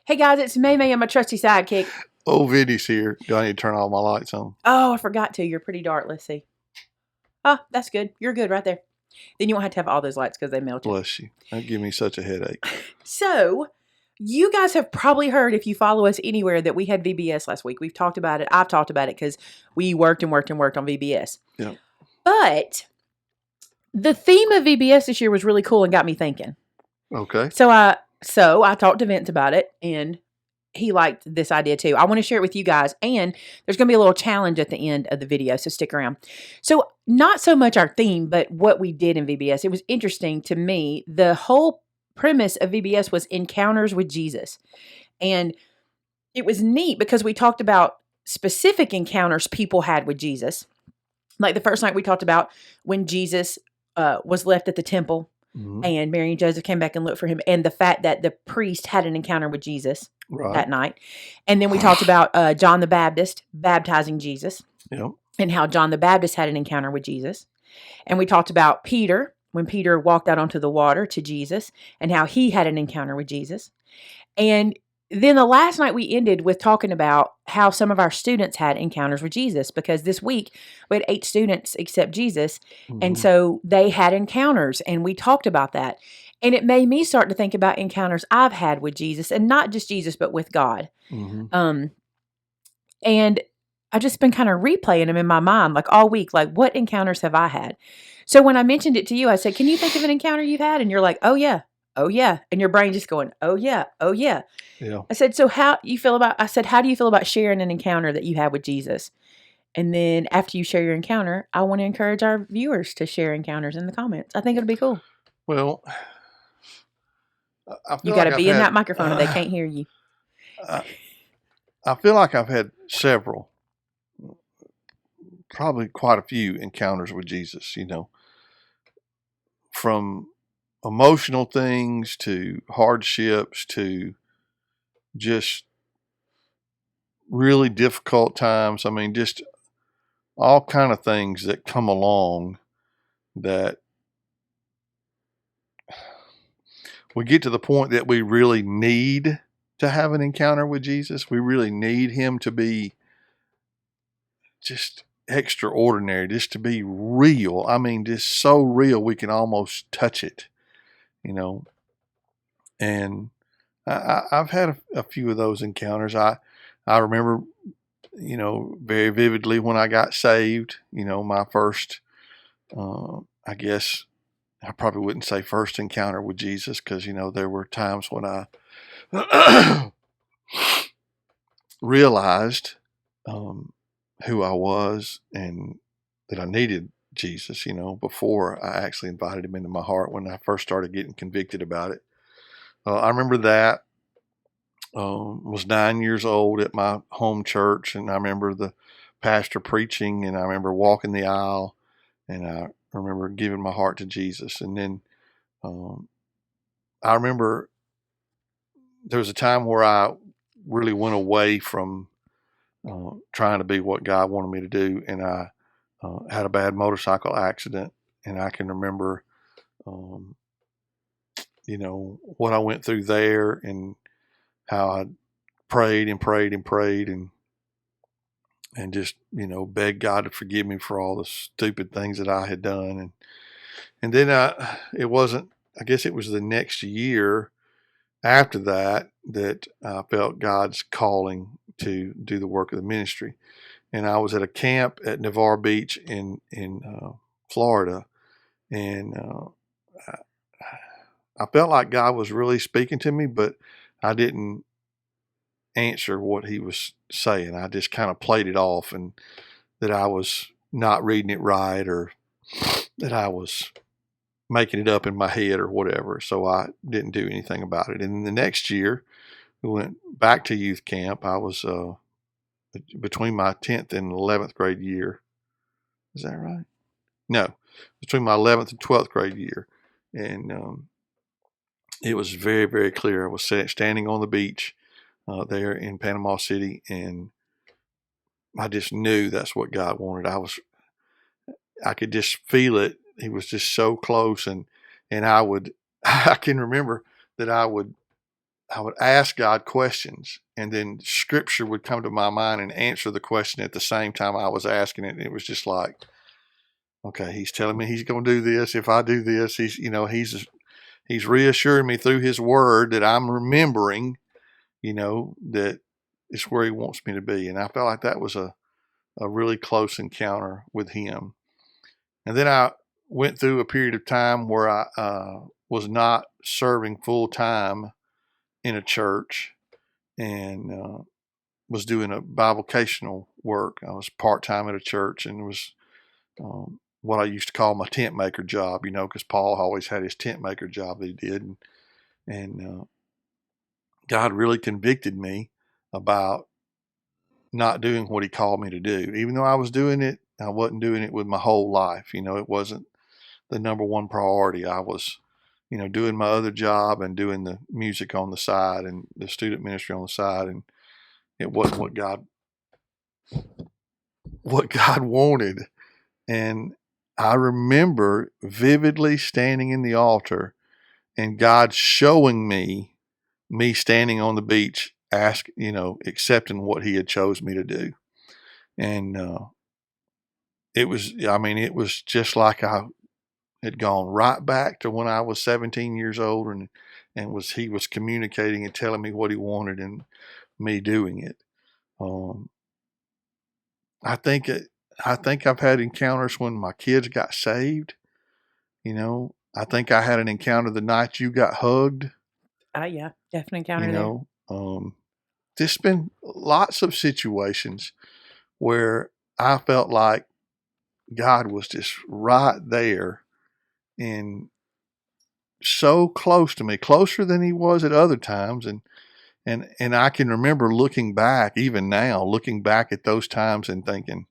Hey guys, it's Maymay and my trusty sidekick. Oh, Vinnie's here. Do I need to turn all my lights on? Oh, I forgot to. You're pretty dark. Let's see. Oh, that's good. You're good right there. Then you won't have to have all those lights because they melt you. Bless you. That give me such a headache. So, you guys have probably heard, if you follow us anywhere, that we had VBS last week. We've talked about it. I've talked about it because we worked on VBS. Yeah. But the theme of VBS this year was really cool and got me thinking. Okay. So I talked to Vince about it, and he liked this idea too. I want to share it with you guys, and there's going to be a little challenge at the end of the video, so stick around. So not so much our theme, but what we did in VBS. It was interesting to me. The whole premise of VBS was encounters with Jesus, and it was neat because we talked about specific encounters people had with Jesus. Like the first night we talked about when Jesus was left at the temple. Mm-hmm. And Mary and Joseph came back and looked for him, and the fact that the priest had an encounter with Jesus that night. And then we talked about John the Baptist baptizing Jesus, and how John the Baptist had an encounter with Jesus. And we talked about Peter, when Peter walked out onto the water to Jesus, and how he had an encounter with Jesus. And then the last night we ended with talking about how some of our students had encounters with Jesus, because this week we had 8 students accept Jesus. Mm-hmm. And so they had encounters, and we talked about that. And it made me start to think about encounters I've had with Jesus, and not just Jesus, but with God. Mm-hmm. And I've just been kind of replaying them in my mind, like all week, like what encounters have I had? So when I mentioned it to you, I said, can you think of an encounter you've had? And you're like, oh yeah. Oh yeah. And your brain just going, oh yeah. Oh yeah. Yeah. I said, so how do you feel about sharing an encounter that you had with Jesus? And then after you share your encounter, I want to encourage our viewers to share encounters in the comments. I think it'll be cool. Well, you got to be in that microphone or they can't hear you. I feel like I've had several, probably quite a few encounters with Jesus, from emotional things to hardships to just really difficult times. I mean, just all kind of things that come along that we get to the point that we really need to have an encounter with Jesus. We really need him to be just extraordinary, just to be real. I mean, just so real we can almost touch it, and I've had a few of those encounters. I remember, very vividly when I got saved, my first, I guess I probably wouldn't say first encounter with Jesus, because, there were times when I realized who I was and that I needed Jesus, before I actually invited him into my heart, when I first started getting convicted about it. I remember that. Was 9 years old at my home church, and I remember the pastor preaching, and I remember walking the aisle, and I remember giving my heart to Jesus. And then I remember there was a time where I really went away from trying to be what God wanted me to do, and I had a bad motorcycle accident, and I can remember what I went through there, and how I prayed and prayed and prayed and just, begged God to forgive me for all the stupid things that I had done. And then I guess it was the next year after that I felt God's calling to do the work of the ministry. And I was at a camp at Navarre Beach in Florida. And I felt like God was really speaking to me, but I didn't answer what he was saying. I just kind of played it off, and that I was not reading it right, or that I was making it up in my head or whatever. So I didn't do anything about it. And then the next year we went back to youth camp. I was between my 10th and 11th grade year. Is that right? No, between my 11th and 12th grade year. And it was very, very clear. I was standing on the beach there in Panama City, and I just knew that's what God wanted. I could just feel it. He was just so close, and I can remember that I would ask God questions, and then scripture would come to my mind and answer the question at the same time I was asking it. And it was just like, okay, he's telling me he's going to do this. If I do this, he's reassuring me through his word that I'm remembering, that it's where he wants me to be. And I felt like that was a really close encounter with him. And then I went through a period of time where I was not serving full time in a church, and was doing a bivocational work. I was part-time at a church, and it was what I used to call my tent maker job, because Paul always had his tent maker job that he did. And God really convicted me about not doing what he called me to do. Even though I was doing it, I wasn't doing it with my whole life. It wasn't the number one priority. I was, doing my other job and doing the music on the side and the student ministry on the side. And it wasn't what God wanted. And I remember vividly standing in the altar and God showing me standing on the beach, accepting what he had chose me to do. And it was just like I had gone right back to when I was 17 years old, and he was communicating and telling me what he wanted and me doing it. I think I've had encounters when my kids got saved. I think I had an encounter the night you got hugged. Yeah, definitely encounter there. There's been lots of situations where I felt like God was just right there and so close to me, closer than he was at other times. And I can remember looking back, even now, looking back at those times and thinking,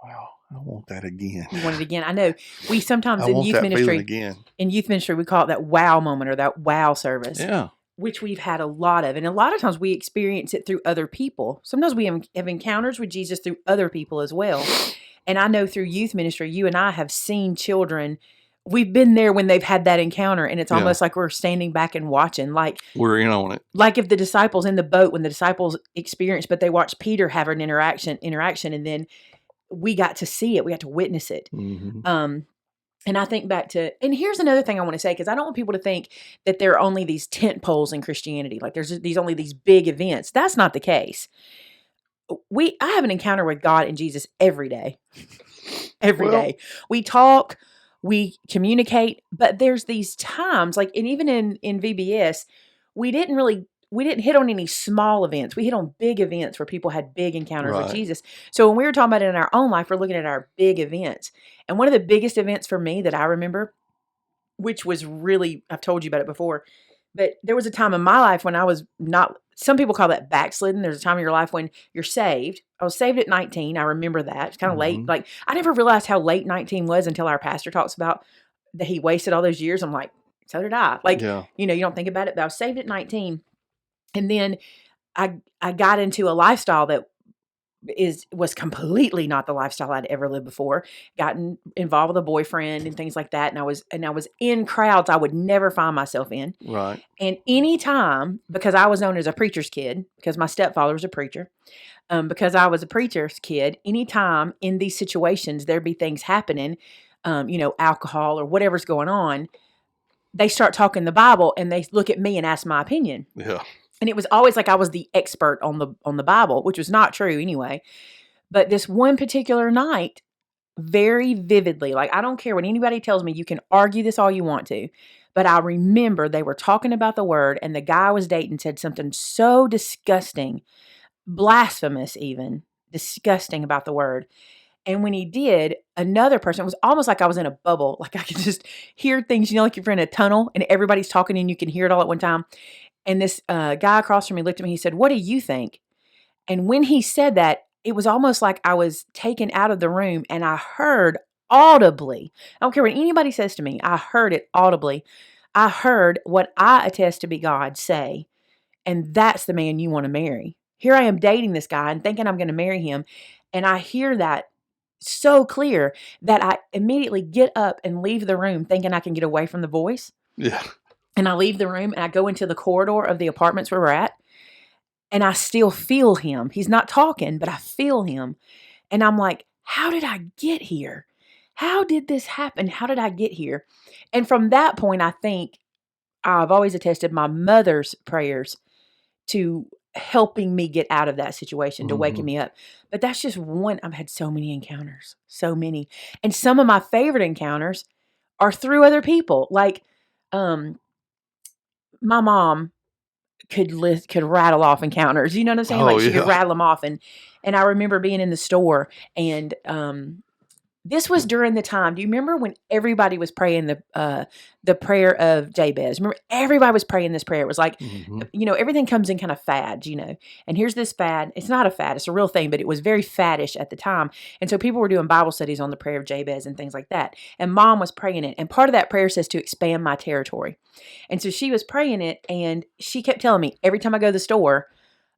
wow, I want that again. You want it again. I know. We sometimes I in want youth that ministry, again. In youth ministry, we call it that wow moment or that wow service. Yeah. Which we've had a lot of. And a lot of times we experience it through other people. Sometimes we have encounters with Jesus through other people as well. And I know through youth ministry, you and I have seen children. We've been there when they've had that encounter, and it's almost like we're standing back and watching. Like we're in on it. Like if the disciples in the boat, when the disciples experienced, but they watched Peter have an interaction, and then we got to see it. We got to witness it. Mm-hmm. And I think back to, and here's another thing I want to say, because I don't want people to think that there are only these tent poles in Christianity. Like there's only these big events. That's not the case. I have an encounter with God and Jesus every day. Every day. We talk, we communicate, but there's these times, like, and even in VBS, we didn't hit on any small events. We hit on big events where people had big encounters with Jesus. So when we were talking about it in our own life, we're looking at our big events. And one of the biggest events for me that I remember, which was really, I've told you about it before, but there was a time in my life when I was not, some people call that backslidden. There's a time in your life when you're saved. I was saved at 19. I remember that. It's kind of late. Like, I never realized how late 19 was until our pastor talks about that he wasted all those years. I'm like, so did I. Like, you don't think about it, but I was saved at 19. And then I got into a lifestyle that was completely not the lifestyle I'd ever lived before. Gotten involved with a boyfriend and things like that. And I was in crowds I would never find myself in. Right. And anytime, because I was known as a preacher's kid, because my stepfather was a preacher, because I was a preacher's kid, anytime in these situations there'd be things happening, alcohol or whatever's going on, they start talking the Bible and they look at me and ask my opinion. Yeah. And it was always like I was the expert on the Bible, which was not true anyway. But this one particular night, very vividly, like I don't care what anybody tells me, you can argue this all you want to, but I remember they were talking about the word and the guy I was dating said something so disgusting, blasphemous even, disgusting about the word. And when he did, another person, it was almost like I was in a bubble. Like I could just hear things, like you're in a tunnel and everybody's talking and you can hear it all at one time. And this guy across from me looked at me, he said, "What do you think?" And when he said that, it was almost like I was taken out of the room and I heard audibly, I don't care what anybody says to me, I heard it audibly. I heard what I attest to be God say, and that's the man you want to marry. Here I am dating this guy and thinking I'm going to marry him. And I hear that so clear that I immediately get up and leave the room thinking I can get away from the voice. Yeah. And I leave the room and I go into the corridor of the apartments where we're at. And I still feel him. He's not talking, but I feel him. And I'm like, how did I get here? How did this happen? How did I get here? And from that point, I think I've always attested my mother's prayers to helping me get out of that situation, to waking me up. But that's just one. I've had so many encounters, so many. And some of my favorite encounters are through other people. Like, my mom could rattle off encounters. You know what I'm saying? Like she could rattle them off. And I remember being in the store and, this was during the time. Do you remember when everybody was praying the prayer of Jabez? Remember, everybody was praying this prayer. It was like, everything comes in kind of fads, And here's this fad. It's not a fad. It's a real thing, but it was very faddish at the time. And so people were doing Bible studies on the prayer of Jabez and things like that. And Mom was praying it. And part of that prayer says to expand my territory. And so she was praying it, and she kept telling me every time I go to the store,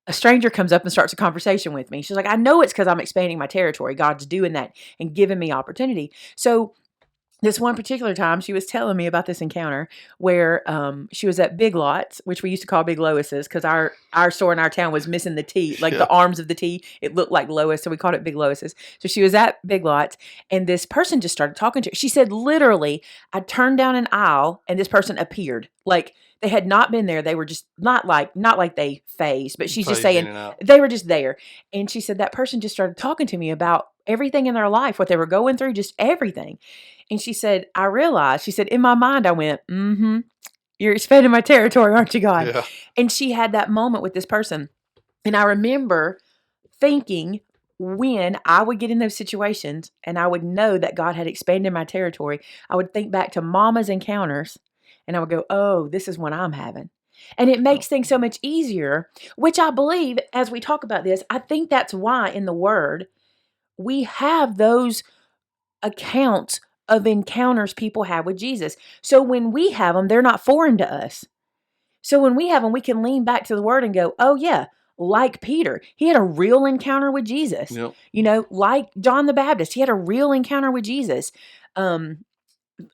a stranger comes up and starts a conversation with me. She's like, I know it's because I'm expanding my territory. God's doing that and giving me opportunity. So this one particular time, she was telling me about this encounter where she was at Big Lots, which we used to call Big Lois's because our store in our town was missing the T, like the arms of the T. It looked like Lois, so we called it Big Lois's. So she was at Big Lots, and this person just started talking to her. She said, literally, I turned down an aisle, and this person appeared. Like, they had not been there. They were just not like they phased, but she's just saying they were just there. And she said that person just started talking to me about everything in their life, what they were going through, just everything. And she said, I realized, she said, in my mind, I went, you're expanding my territory, aren't you, God? Yeah. And she had that moment with this person. And I remember thinking when I would get in those situations and I would know that God had expanded my territory, I would think back to Mama's encounters. And I would go, oh, this is what I'm having. And it makes things so much easier, which I believe, as we talk about this, I think that's why in the Word, we have those accounts of encounters people have with Jesus. So when we have them, they're not foreign to us. So when we have them, we can lean back to the Word and go, oh, yeah, like Peter, he had a real encounter with Jesus. Yep. Like John the Baptist, he had a real encounter with Jesus.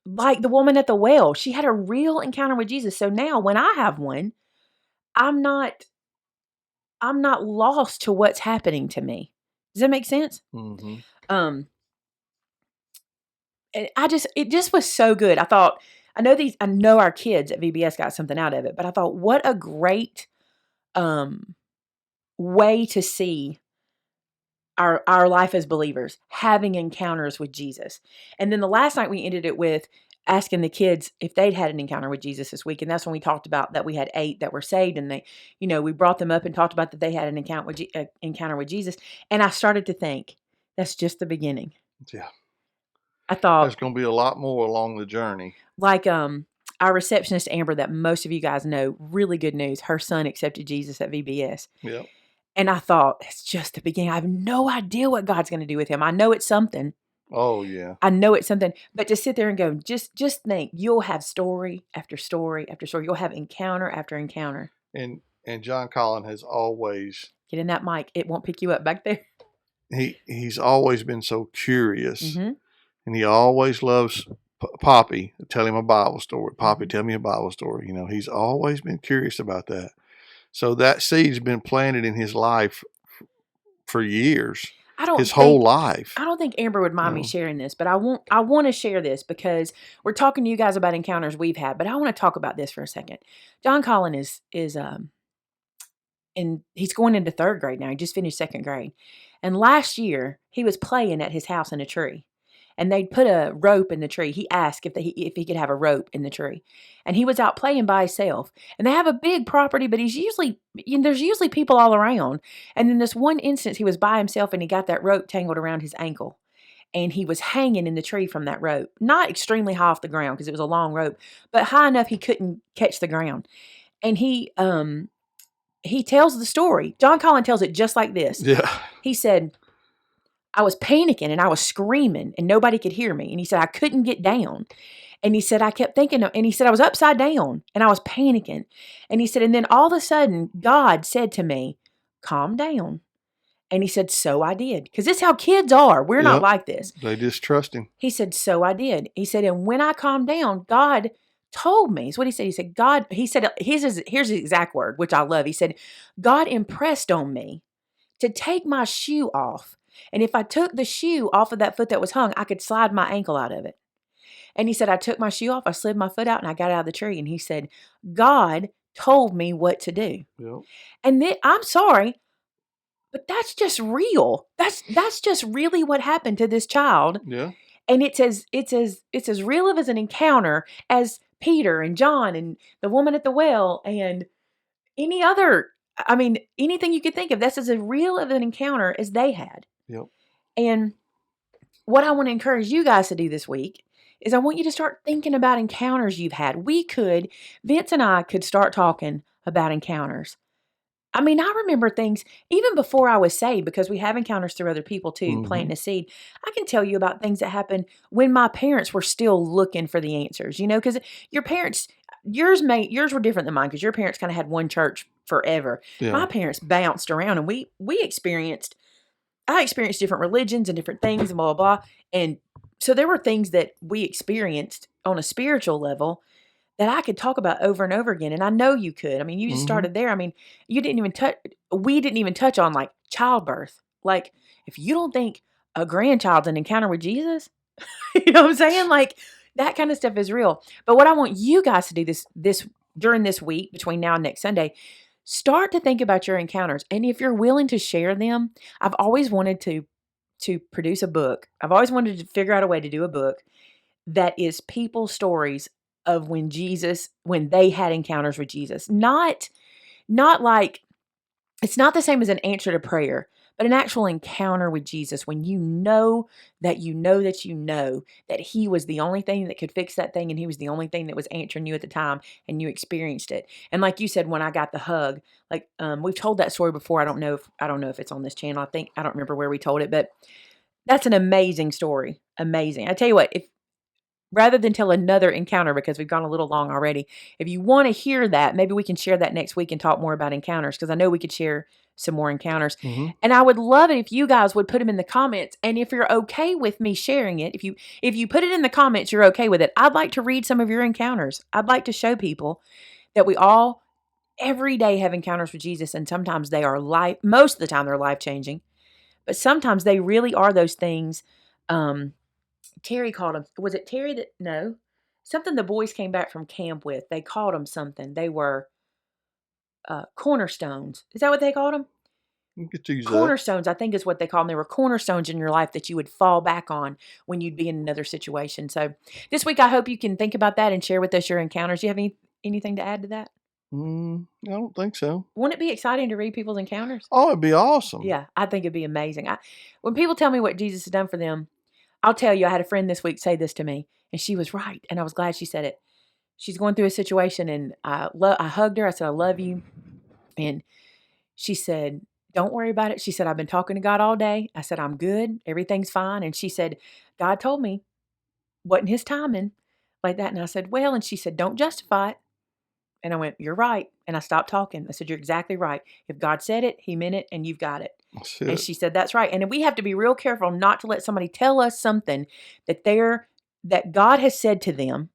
Like the woman at the well, she had a real encounter with Jesus. So now when I have one, I'm not lost to what's happening to me. Does that make sense? Mm-hmm. It just was so good. I thought, I know our kids at VBS got something out of it, but I thought, what a great way to see our life as believers, having encounters with Jesus. And then the last night we ended it with asking the kids if they'd had an encounter with Jesus this week. And that's when we talked about that we had 8 that were saved, and they, we brought them up and talked about that they had an encounter with Jesus. And I started to think, that's just the beginning. Yeah. I thought there's going to be a lot more along the journey. Like our receptionist, Amber, that most of you guys know, really good news. Her son accepted Jesus at VBS. Yeah. And I thought, it's just the beginning. I have no idea what God's going to do with him. I know it's something. Oh, yeah. I know it's something. But to sit there and go, just think, you'll have story after story after story. You'll have encounter after encounter. And John Collin has always... Get in that mic. It won't pick you up back there. He's always been so curious. Mm-hmm. And he always loves Poppy. Tell him a Bible story. Poppy, tell me a Bible story. He's always been curious about that. So that seed's been planted in his life for years. His whole life. I don't think Amber would mind me sharing this, but I want to share this because we're talking to you guys about encounters we've had, but I want to talk about this for a second. John Collin is he's going into 3rd grade now. He just finished 2nd grade. And last year he was playing at his house in a tree. And they'd put a rope in the tree. He asked if he could have a rope in the tree. And he was out playing by himself. And they have a big property, but there's usually people all around. And then this one instance, he was by himself and he got that rope tangled around his ankle. And he was hanging in the tree from that rope. Not extremely high off the ground because it was a long rope, but high enough he couldn't catch the ground. And he tells the story. John Collin tells it just like this. Yeah. He said, I was panicking and I was screaming and nobody could hear me. And he said, I couldn't get down. And he said, I kept thinking, and he said, I was upside down and I was panicking. And he said, and then all of a sudden, God said to me, calm down. And he said, so I did. Because this is how kids are. We're not like this. They just trust him. He said, so I did. He said, and when I calmed down, God told me, is what he said. He said, God, he said, here's his exact word, which I love. He said, God impressed on me to take my shoe off. And if I took the shoe off of that foot that was hung, I could slide my ankle out of it. And he said, I took my shoe off, I slid my foot out, and I got out of the tree. And he said, God told me what to do. Yep. And then, I'm sorry, but that's just real. That's just really what happened to this child. Yeah. And it's as real of as an encounter as Peter and John and the woman at the well and any other, anything you could think of. That's as real of an encounter as they had. Yep. And what I want to encourage you guys to do this week is I want you to start thinking about encounters you've had. Vince and I could start talking about encounters. I remember things even before I was saved, because we have encounters through other people too, planting a seed. I can tell you about things that happened when my parents were still looking for the answers, because your parents, yours were different than mine, because your parents kind of had one church forever. Yeah. My parents bounced around, and I experienced different religions and different things and blah, blah, blah. And so there were things that we experienced on a spiritual level that I could talk about over and over again. And I know you could. You just started there. We didn't even touch on like childbirth. Like, if you don't think a grandchild's an encounter with Jesus, you know what I'm saying? Like, that kind of stuff is real. But what I want you guys to do this during this week, between now and next Sunday, start to think about your encounters. And if you're willing to share them, I've always wanted to produce a book. I've always wanted to figure out a way to do a book that is people's stories of when they had encounters with Jesus. Not like, it's not the same as an answer to prayer, but an actual encounter with Jesus, when you know that he was the only thing that could fix that thing, and he was the only thing that was answering you at the time, and you experienced it. And like you said, when I got the hug, like we've told that story before. I don't know if it's on this channel. I don't remember where we told it, but that's an amazing story. Amazing. I tell you what, rather than tell another encounter, because we've gone a little long already, if you want to hear that, maybe we can share that next week and talk more about encounters, because I know we could share some more encounters. Mm-hmm. And I would love it if you guys would put them in the comments. And if you're okay with me sharing it, if you put it in the comments, you're okay with it, I'd like to read some of your encounters. I'd like to show people that we all every day have encounters with Jesus, and sometimes they are most of the time they're life-changing, but sometimes they really are those things. Terry called them. Was it Terry that? No. Something the boys came back from camp with. They called them something. They were cornerstones. Is that what they called them? You could use cornerstones, I think is what they call them. They were cornerstones in your life that you would fall back on when you'd be in another situation. So this week, I hope you can think about that and share with us your encounters. Do you have anything to add to that? I don't think so. Wouldn't it be exciting to read people's encounters? Oh, it'd be awesome. Yeah, I think it'd be amazing. When people tell me what Jesus has done for them, I'll tell you, I had a friend this week say this to me, and she was right, and I was glad she said it. She's going through a situation, and I hugged her. I said, I love you. And she said, don't worry about it. She said, I've been talking to God all day. I said, I'm good. Everything's fine. And she said, God told me, wasn't his timing, like that. And I said, well, and she said, don't justify it. And I went, you're right. And I stopped talking. I said, you're exactly right. If God said it, he meant it, and you've got it. And she said, that's right. And we have to be real careful not to let somebody tell us something that God has said to them,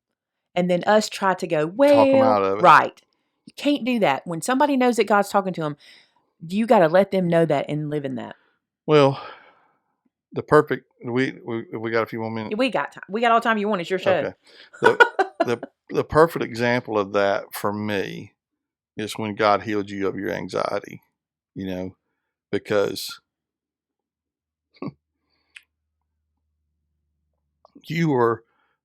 and then us try to go, well, talk them out of it. Right. You can't do that. When somebody knows that God's talking to them, you got to let them know that and live in that. Well, we got a few more minutes. We got time. We got all the time you want. It's your show. Okay. The perfect example of that for me is when God healed you of your anxiety, because you were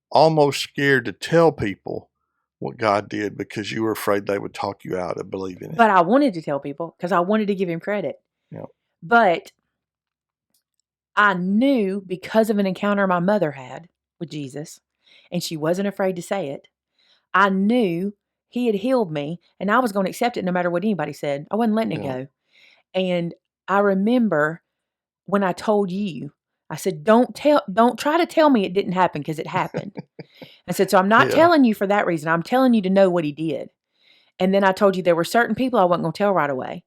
almost scared to tell people what God did because you were afraid they would talk you out of believing it. But I wanted to tell people because I wanted to give him credit. Yeah. But I knew, because of an encounter my mother had with Jesus, and she wasn't afraid to say it, I knew he had healed me, and I was going to accept it no matter what anybody said. I wasn't letting it go. And I remember when I told you, I said, don't try to tell me it didn't happen, because it happened. I said, so I'm not telling you for that reason. I'm telling you to know what he did. And then I told you there were certain people I wasn't going to tell right away.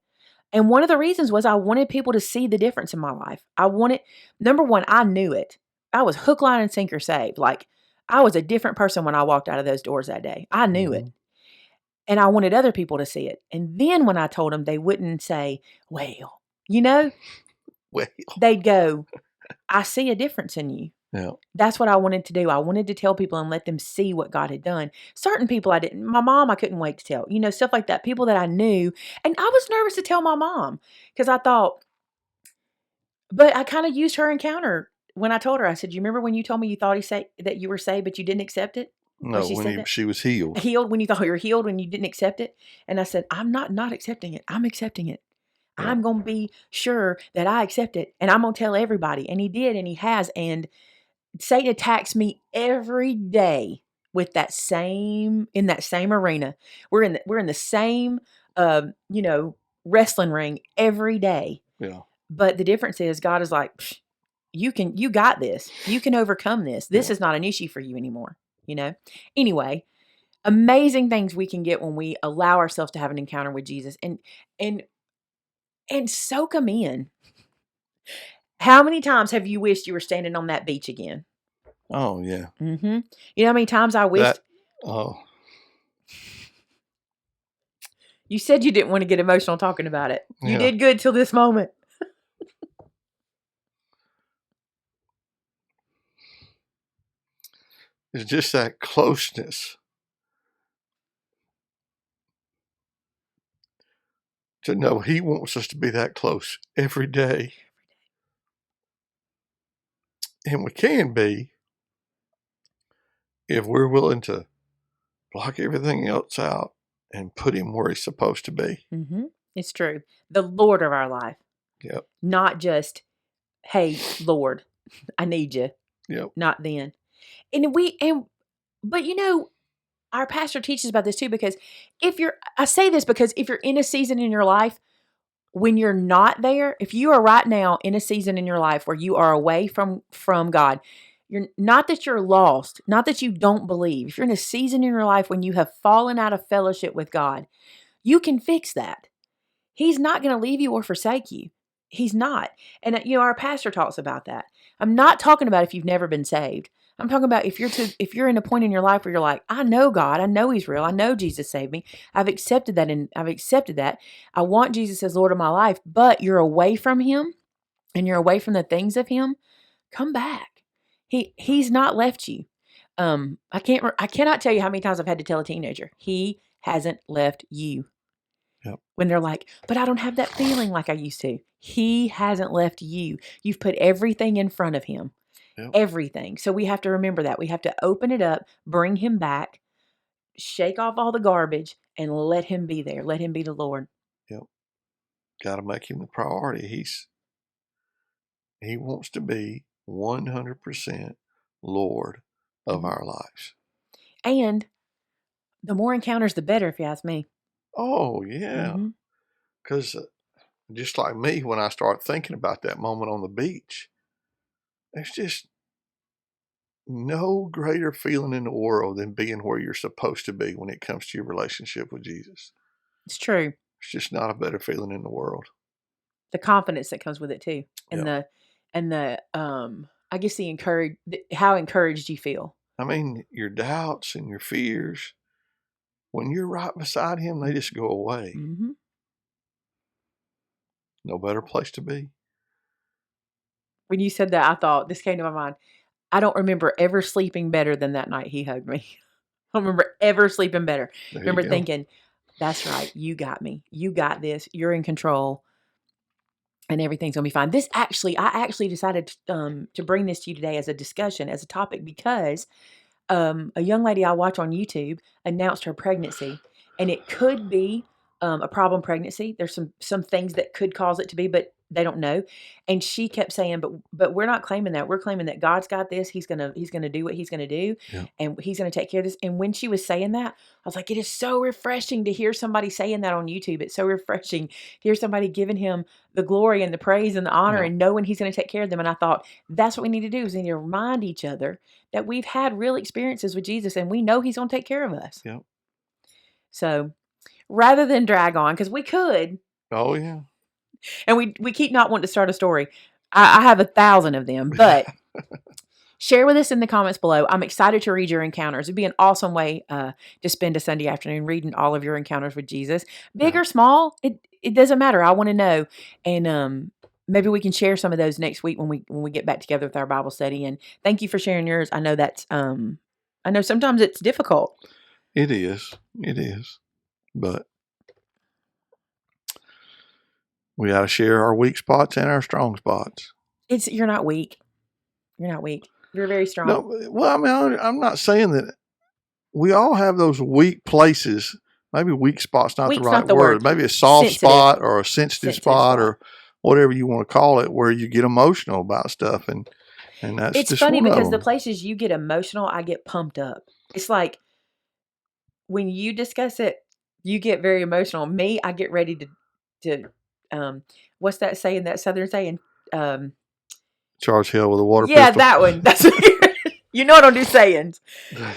And one of the reasons was I wanted people to see the difference in my life. Number one, I knew it. I was hook, line, and sinker saved. Like, I was a different person when I walked out of those doors that day. I knew it. And I wanted other people to see it. And then when I told them, they wouldn't say, well, they'd go, I see a difference in you. Yeah. That's what I wanted to do. I wanted to tell people and let them see what God had done. Certain people I didn't. My mom, I couldn't wait to tell. Stuff like that. People that I knew. And I was nervous to tell my mom because I thought, but I kind of used her encounter when I told her. I said, you remember when you told me you thought that you were saved, but you didn't accept it? No, when she was healed. Healed, when you thought you were healed, when you didn't accept it. And I said, I'm not accepting it. I'm accepting it. Yeah. I'm going to be sure that I accept it. And I'm going to tell everybody. And he did, and he has. And Satan attacks me every day with that in that same arena. We're in the same, wrestling ring every day. Yeah. But the difference is God is like, you got this. You can overcome this. This is not an issue for you anymore. Anyway, amazing things we can get when we allow ourselves to have an encounter with Jesus and soak them in. How many times have you wished you were standing on that beach again? Oh, yeah. Mm-hmm. You know how many times I wished? You said you didn't want to get emotional talking about it. You did good till this moment. It's just that closeness to know he wants us to be that close every day. And we can be if we're willing to block everything else out and put him where he's supposed to be. Mm-hmm. It's true. The Lord of our life. Yep. Not just, hey, Lord, I need you. Yep. Not then. But our pastor teaches about this too, because I say this because if you're in a season in your life when you're not there, if you are right now in a season in your life where you are away from God, you're not that you're lost, not that you don't believe. If you're in a season in your life when you have fallen out of fellowship with God, you can fix that. He's not going to leave you or forsake you. He's not. And our pastor talks about that. I'm not talking about if you've never been saved. I'm talking about if you're in a point in your life where you're like, I know God, I know he's real. I know Jesus saved me. I've accepted that. And I've accepted that. I want Jesus as Lord of my life, but you're away from him and you're away from the things of him. Come back. He's not left you. I cannot tell you how many times I've had to tell a teenager, he hasn't left you. Yep. When they're like, but I don't have that feeling like I used to. He hasn't left you. You've put everything in front of him. Yep. Everything. So we have to remember that. We have to open it up, bring him back, shake off all the garbage, and let him be there. Let him be the Lord. Yep. Got to make him the priority. He wants to be 100% Lord of our lives. And the more encounters, the better, if you ask me. Oh, yeah. Because just like me, when I start thinking about that moment on the beach, there's just no greater feeling in the world than being where you're supposed to be when it comes to your relationship with Jesus. It's true. It's just not a better feeling in the world. The confidence that comes with it too. And I guess how encouraged you feel. I mean, your doubts and your fears, when you're right beside him, they just go away. Mm-hmm. No better place to be. When you said that, I thought, this came to my mind. I don't remember ever sleeping better than that night he hugged me. I don't remember ever sleeping better. I remember thinking, that's right. You got me. You got this. You're in control. And everything's going to be fine. I actually decided to bring this to you today as a discussion, as a topic, because a young lady I watch on YouTube announced her pregnancy. And it could be a problem pregnancy. There's some things that could cause it to be, but they don't know. And she kept saying, but we're not claiming that. We're claiming that God's got this. He's gonna do what he's gonna do, and he's gonna take care of this. And when she was saying that, I was like, it is so refreshing to hear somebody saying that on YouTube. It's so refreshing to hear somebody giving him the glory and the praise and the honor and knowing he's gonna take care of them. And I thought, that's what we need to do, is we need to remind each other that we've had real experiences with Jesus and we know he's gonna take care of us. Yep. So rather than drag on, because we could. Oh, yeah. And we keep not wanting to start a story. I have 1,000 of them, but Share with us in the comments below. I'm excited to read your encounters. It'd be an awesome way to spend a Sunday afternoon reading all of your encounters with Jesus. Big or small, it doesn't matter. I want to know. And maybe we can share some of those next week when we get back together with our Bible study. And thank you for sharing yours. I know that's I know sometimes it's difficult. It is. But we got to share our weak spots and our strong spots. You're not weak. You're not weak. You're very strong. No, well, I mean, I'm not saying that. We all have those weak places. Maybe weak spot's not the right word. Maybe a soft spot or a sensitive spot or whatever you want to call it, where you get emotional about stuff, and that's it's just funny because the places you get emotional, I get pumped up. It's like when you discuss it, you get very emotional. Me, I get ready to what's that saying? That Southern saying? Charge hell with a water pistol. Yeah, that one. That's you know I don't do sayings.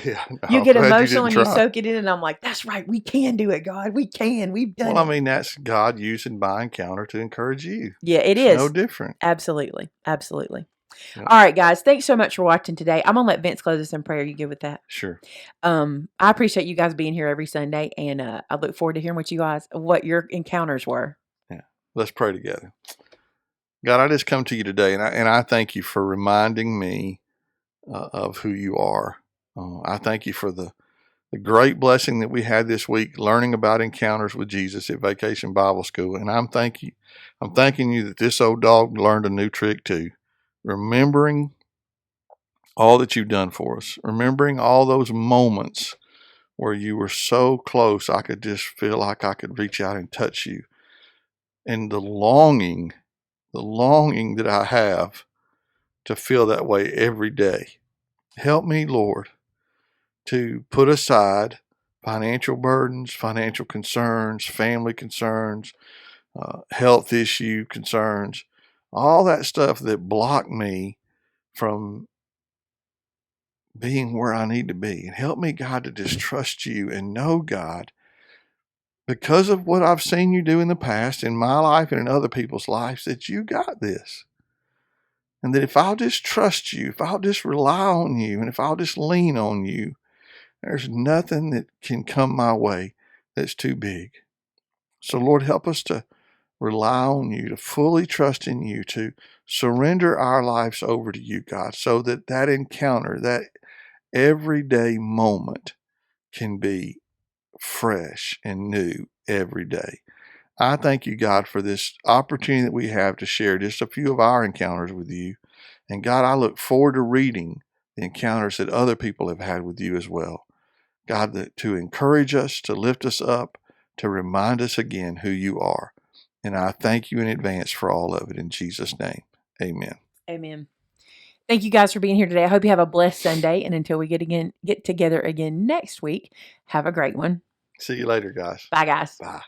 Yeah, no, you get emotional and you soak it in, and I'm like, that's right. We can do it, God. We can. We've done it. Well, I mean, that's God using my encounter to encourage you. Yeah, it's no different. Absolutely. Yep. All right, guys. Thanks so much for watching today. I'm going to let Vince close us in prayer. You good with that? Sure. I appreciate you guys being here every Sunday, and I look forward to hearing what your encounters were. Yeah. Let's pray together. God, I just come to you today, and I thank you for reminding me of who you are. I thank you for the great blessing that we had this week, learning about encounters with Jesus at Vacation Bible School. And I'm thanking you that this old dog learned a new trick too. Remembering all that you've done for us, remembering all those moments where you were so close, I could just feel like I could reach out and touch you. And the longing that I have to feel that way every day. Help me, Lord, to put aside financial burdens, financial concerns, family concerns, health issue concerns, all that stuff that block me from being where I need to be. And help me, God, to just trust you and know, God, because of what I've seen you do in the past, in my life and in other people's lives, that you got this. And that if I'll just trust you, if I'll just rely on you, and if I'll just lean on you, there's nothing that can come my way that's too big. So, Lord, help us to rely on you, to fully trust in you, to surrender our lives over to you, God, so that that encounter, that everyday moment can be fresh and new every day. I thank you, God, for this opportunity that we have to share just a few of our encounters with you. And God, I look forward to reading the encounters that other people have had with you as well. God, to encourage us, to lift us up, to remind us again who you are. And I thank you in advance for all of it. In Jesus' name, amen. Amen. Thank you guys for being here today. I hope you have a blessed Sunday. And until we get together again next week, have a great one. See you later, guys. Bye, guys. Bye.